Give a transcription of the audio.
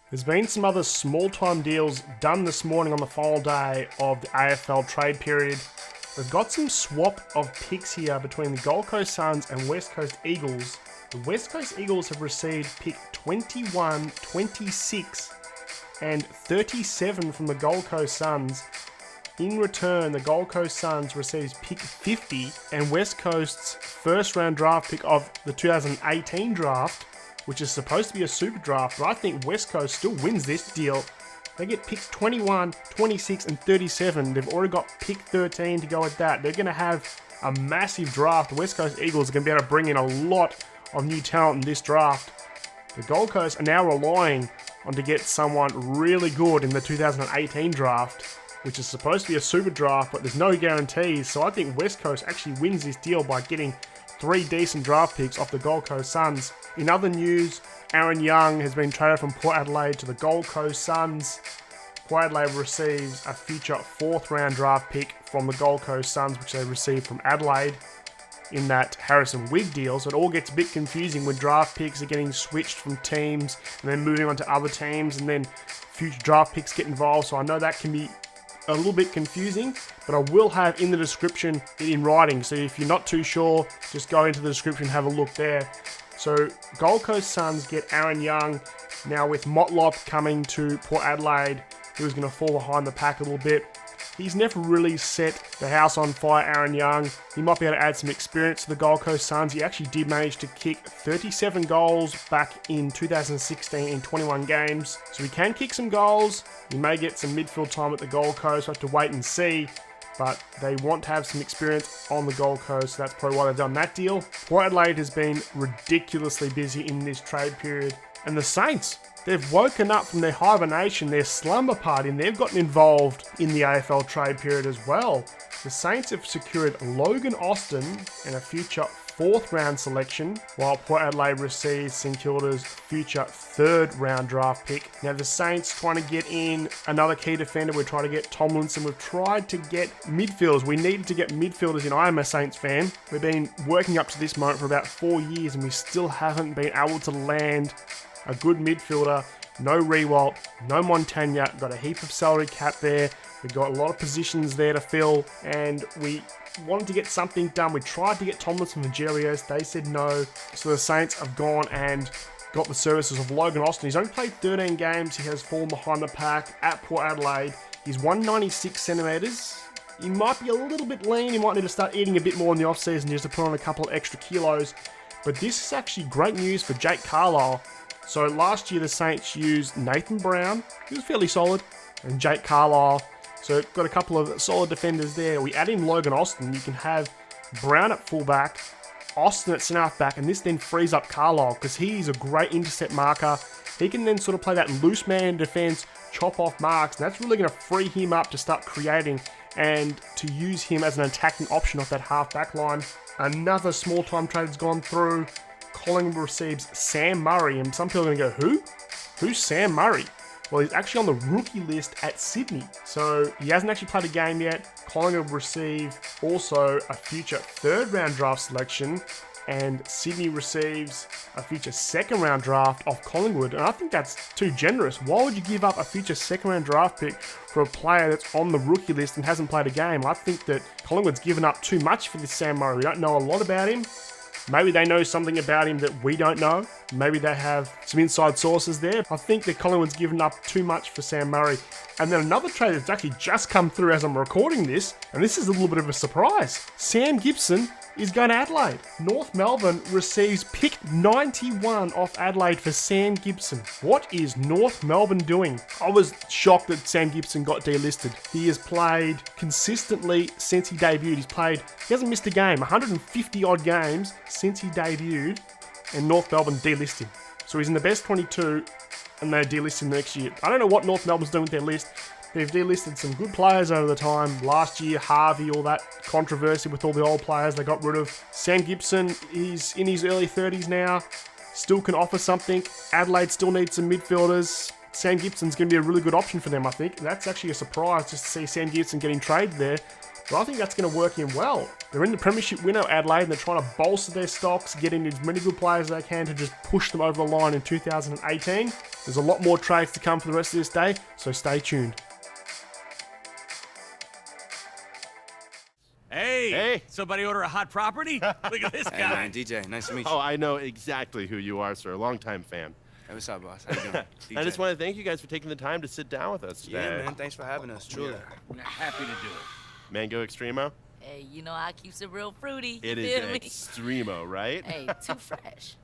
There's been some other small-time deals done this morning on the final day of the AFL Trade Period. We've got some swap of picks here between the Gold Coast Suns and West Coast Eagles. The West Coast Eagles have received pick 21, 26 and 37 from the Gold Coast Suns. In return, the Gold Coast Suns receives pick 50 and West Coast's first round draft pick of the 2018 draft, which is supposed to be a super draft, but I think West Coast still wins this deal. They get picks 21, 26, and 37. They've already got pick 13 to go with that. They're going to have a massive draft. The West Coast Eagles are going to be able to bring in a lot of new talent in this draft. The Gold Coast are now relying on to get someone really good in the 2018 draft, which is supposed to be a super draft, but there's no guarantees. So I think West Coast actually wins this deal by getting 3 decent draft picks off the Gold Coast Suns. In other news, Aaron Young has been traded from Port Adelaide to the Gold Coast Suns. Port Adelaide receives a future 4th round draft pick from the Gold Coast Suns, which they received from Adelaide in that Harrison Wigg deal. So it all gets a bit confusing when draft picks are getting switched from teams and then moving on to other teams, and then future draft picks get involved. So I know that can be a little bit confusing, but I will have in the description it in writing. So if you're not too sure, just go into the description and have a look there. So Gold Coast Suns get Aaron Young. Now with Motlop coming to Port Adelaide, he was going to fall behind the pack a little bit. He's never really set the house on fire, Aaron Young. He might be able to add some experience to the Gold Coast Suns. He actually did manage to kick 37 goals back in 2016 in 21 games. So he can kick some goals. He may get some midfield time at the Gold Coast. We'll have to wait and see. But they want to have some experience on the Gold Coast, so that's probably why they've done that deal. Port Adelaide has been ridiculously busy in this trade period. And the Saints, they've woken up from their hibernation, their slumber party, and they've gotten involved in the AFL Trade Period as well. The Saints have secured Logan Austin and a future 4th round selection, while Port Adelaide receives St Kilda's future 3rd round draft pick. Now the Saints trying to get in another key defender. We're trying to get Tomlinson. We've tried to get midfielders. We needed to get midfielders in. I am a Saints fan. We've been working up to this moment for about 4 years and we still haven't been able to land a good midfielder. No Rewalt, no Montagna. Got a heap of salary cap there. We've got a lot of positions there to fill, and we wanted to get something done. We tried to get Tomlinson from Gerios. They said no. So the Saints have gone and got the services of Logan Austin. He's only played 13 games. He has fallen behind the pack at Port Adelaide. He's 196 centimetres. He might be a little bit lean. He might need to start eating a bit more in the off-season just to put on a couple of extra kilos. But this is actually great news for Jake Carlisle. So last year the Saints used Nathan Brown. He was fairly solid. And Jake Carlisle. So got a couple of solid defenders there. We add in Logan Austin. You can have Brown at fullback, Austin at centre half back, and this then frees up Carlisle because he's a great intercept marker. He can then sort of play that loose man defence, chop off marks, and that's really going to free him up to start creating and to use him as an attacking option off that half back line. Another small time trade has gone through. Collingwood receives Sam Murray, and some people are going to go, who? Who's Sam Murray? Well, he's actually on the rookie list at Sydney. So he hasn't actually played a game yet. Collingwood receive also a future 3rd round draft selection, and Sydney receives a future 2nd round draft off Collingwood. And I think that's too generous. Why would you give up a future 2nd round draft pick for a player that's on the rookie list and hasn't played a game? I think that Collingwood's given up too much for this Sam Murray. We don't know a lot about him. Maybe they know something about him that we don't know. Maybe they have some inside sources there. I think that Collingwood's given up too much for Sam Murray. And then another trade that's actually just come through as I'm recording this, and this is a little bit of a surprise. Sam Gibson is going to Adelaide. North Melbourne receives pick 91 off Adelaide for Sam Gibson. What is North Melbourne doing? I was shocked that Sam Gibson got delisted. He has played consistently since he debuted. He hasn't missed a game, 150 odd games since he debuted, and North Melbourne delisted him. So he's in the best 22 and they delist him next year. I don't know what North Melbourne's doing with their list. They've delisted some good players over the time. Last year, Harvey, all that controversy with all the old players they got rid of. Sam Gibson, he's in his early 30s now. Still can offer something. Adelaide still needs some midfielders. Sam Gibson's going to be a really good option for them, I think. That's actually a surprise just to see Sam Gibson getting traded there. But I think that's going to work in well. They're in the premiership window, Adelaide, and they're trying to bolster their stocks, get in as many good players as they can to just push them over the line in 2018. There's a lot more trades to come for the rest of this day, so stay tuned. Hey, somebody order a hot property? Look at this guy. Hey, man, DJ, nice to meet you. Oh, I know exactly who you are, sir. Longtime fan. Hey, what's up, boss? How you doing? I just want to thank you guys for taking the time to sit down with us today. Yeah, man, thanks for having us, truly. We're happy to do it. Mango Extremo? Hey, you know I keeps it real fruity. It You is feel me? Extremo, right? Hey, too fresh.